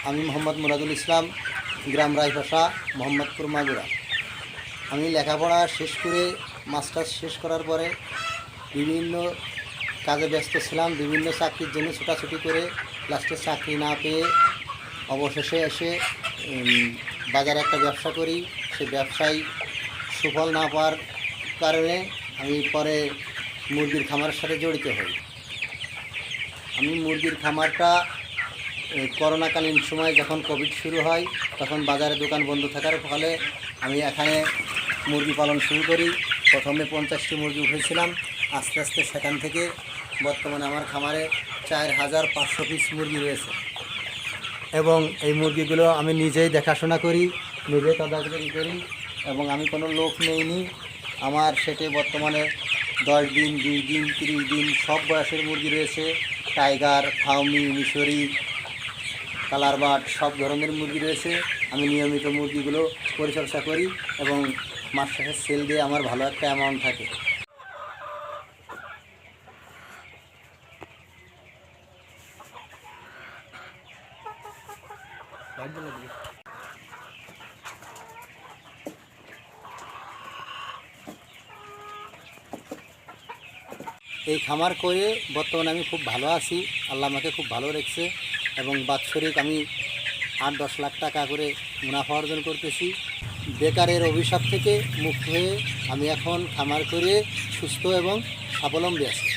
আমি মোহাম্মদ মুরাদুল ইসলাম, গ্রাম রায়পাশা, মোহাম্মদপুর, মাগুরা। আমি লেখাপড়া শেষ করে মাস্টার্স শেষ করার পরে বিভিন্ন কাজে ব্যস্ত ছিলাম, বিভিন্ন চাকরির জন্য ছোটাছুটি করে লাস্টে চাকরি না পেয়ে অবশেষে এসে বাজারে একটা ব্যবসা করি। সেই ব্যবসায় সুফল না পাওয়ার কারণে আমি পরে মুরগির খামারের সাথে জড়িত হই। আমি মুরগির খামারটা করোনাকালীন সময় যখন কোভিড শুরু হয় তখন বাজারে দোকান বন্ধ থাকার ফলে আমি এখানে মুরগি পালন শুরু করি। প্রথমে 50টি মুরগি উঠেছিলাম, আস্তে আস্তে সেখান থেকে বর্তমানে আমার খামারে 4500 পিস মুরগি রয়েছে এবং এই মুরগিগুলো আমি নিজেই দেখাশোনা করি, নিজেই তদারকি করি এবং আমি কোনো লোক নেইনি। আমার সেটে বর্তমানে 10 দিন, 20 দিন, 30 দিন সব বয়সের মুরগি রয়েছে। টাইগার, ফাউমি, মিশরি, কালার বার্ড সব ধরনের মুরগি রয়েছে। আমি নিয়মিত মুরগিগুলো পরিচর্যা করি এবং মাস শেষে সেল দিয়ে আমার ভালো একটা অ্যামাউন্ট থাকে। এই খামার করে বর্তমানে আমি খুব ভালো আছি, আল্লাহ আমাকে খুব ভালো রেখেছে এবং বাৎসরিক আমি 8-10 লাখ টাকা করে মুনাফা অর্জন করতেছি। বেকারের অভিশাপ থেকে মুক্ত হয়ে আমি এখন খামার করে সুস্থ এবং স্বাবলম্বী আছি।